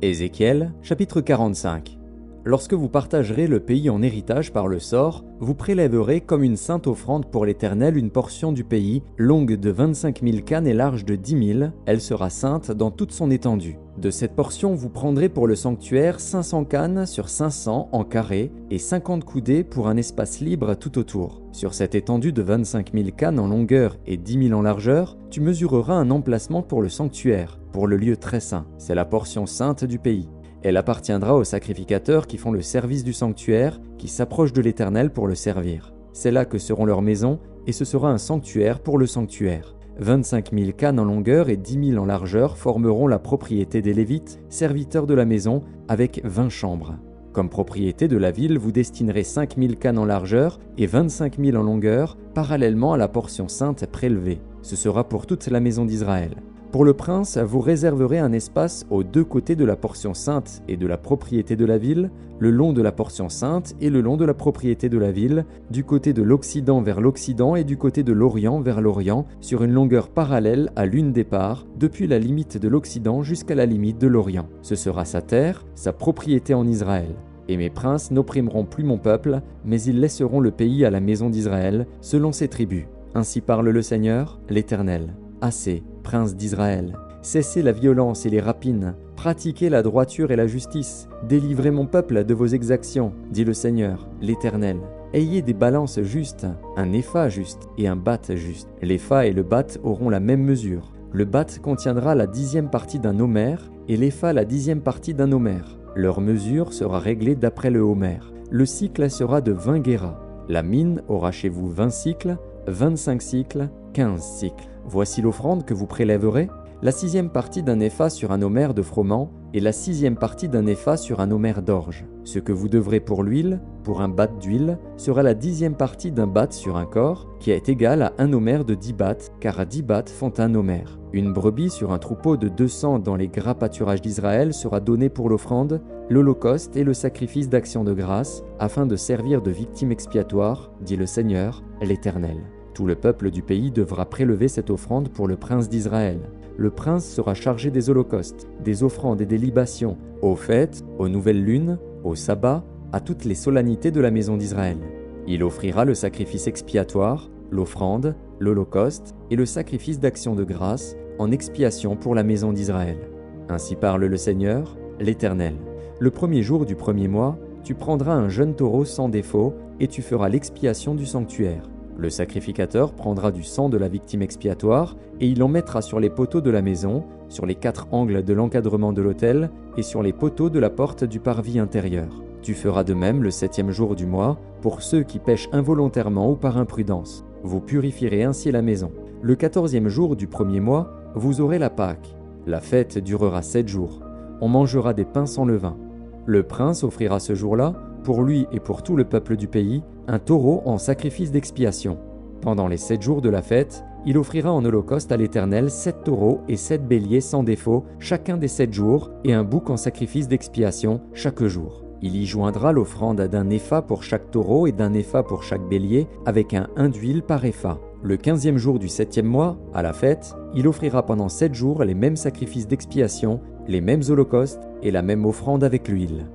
Ézéchiel, chapitre 45. Lorsque vous partagerez le pays en héritage par le sort, vous prélèverez comme une sainte offrande pour l'Éternel une portion du pays, longue de 25 000 cannes et large de 10 000, elle sera sainte dans toute son étendue. De cette portion vous prendrez pour le sanctuaire 500 cannes sur 500 en carré et 50 coudées pour un espace libre tout autour. Sur cette étendue de 25 000 cannes en longueur et 10 000 en largeur, tu mesureras un emplacement pour le sanctuaire, pour le lieu très saint. C'est la portion sainte du pays. Elle appartiendra aux sacrificateurs qui font le service du sanctuaire, qui s'approchent de l'Éternel pour le servir. C'est là que seront leurs maisons, et ce sera un sanctuaire pour le sanctuaire. 25 000 cannes en longueur et 10 000 en largeur formeront la propriété des Lévites, serviteurs de la maison, avec 20 chambres. Comme propriété de la ville, vous destinerez 5 000 cannes en largeur et 25 000 en longueur, parallèlement à la portion sainte prélevée. Ce sera pour toute la maison d'Israël. Pour le prince, vous réserverez un espace aux deux côtés de la portion sainte et de la propriété de la ville, le long de la portion sainte et le long de la propriété de la ville, du côté de l'Occident vers l'Occident et du côté de l'Orient vers l'Orient, sur une longueur parallèle à l'une des parts, depuis la limite de l'Occident jusqu'à la limite de l'Orient. Ce sera sa terre, sa propriété en Israël. Et mes princes n'opprimeront plus mon peuple, mais ils laisseront le pays à la maison d'Israël, selon ses tribus. Ainsi parle le Seigneur, l'Éternel. Assez, princes d'Israël, cessez la violence et les rapines, pratiquez la droiture et la justice, délivrez mon peuple de vos exactions, dit le Seigneur, l'Éternel. Ayez des balances justes, un épha juste et un bath juste. L'épha et le bath auront la même mesure. Le bath contiendra la 10e partie d'un homère et l'épha la 10e partie d'un homère. Leur mesure sera réglée d'après le homère. Le cycle sera de 20 guéras. La mine aura chez vous 20 cycles, 25 cycles, 15 cycles. Voici l'offrande que vous prélèverez, la 6e partie d'un épha sur un homère de froment et la 6e partie d'un épha sur un homère d'orge. Ce que vous devrez pour l'huile, pour un bath d'huile, sera la 10e partie d'un bath sur un corps, qui est égal à un homère de 10 baths, car 10 baths font un homère. Une brebis sur un troupeau de 200 dans les gras pâturages d'Israël sera donnée pour l'offrande, l'holocauste et le sacrifice d'action de grâce, afin de servir de victime expiatoire, dit le Seigneur, l'Éternel. Tout le peuple du pays devra prélever cette offrande pour le prince d'Israël. Le prince sera chargé des holocaustes, des offrandes et des libations, aux fêtes, aux nouvelles lunes, aux sabbats, à toutes les solennités de la maison d'Israël. Il offrira le sacrifice expiatoire, l'offrande, l'holocauste et le sacrifice d'action de grâce en expiation pour la maison d'Israël. Ainsi parle le Seigneur, l'Éternel. Le premier jour du premier mois, tu prendras un jeune taureau sans défaut et tu feras l'expiation du sanctuaire. Le sacrificateur prendra du sang de la victime expiatoire et il en mettra sur les poteaux de la maison, sur les 4 angles de l'encadrement de l'autel et sur les poteaux de la porte du parvis intérieur. Tu feras de même le 7e jour du mois pour ceux qui pêchent involontairement ou par imprudence. Vous purifierez ainsi la maison. Le 14e jour du premier mois, vous aurez la Pâque. La fête durera 7 jours. On mangera des pains sans levain. Le prince offrira ce jour-là, pour lui et pour tout le peuple du pays, un taureau en sacrifice d'expiation. Pendant les 7 jours de la fête, il offrira en holocauste à l'Éternel 7 taureaux et 7 béliers sans défaut, chacun des 7 jours, et un bouc en sacrifice d'expiation chaque jour. Il y joindra l'offrande d'un épha pour chaque taureau et d'un épha pour chaque bélier, avec un hin d'huile par épha. Le 15e jour du 7e mois, à la fête, il offrira pendant 7 jours les mêmes sacrifices d'expiation, les mêmes holocaustes et la même offrande avec l'huile.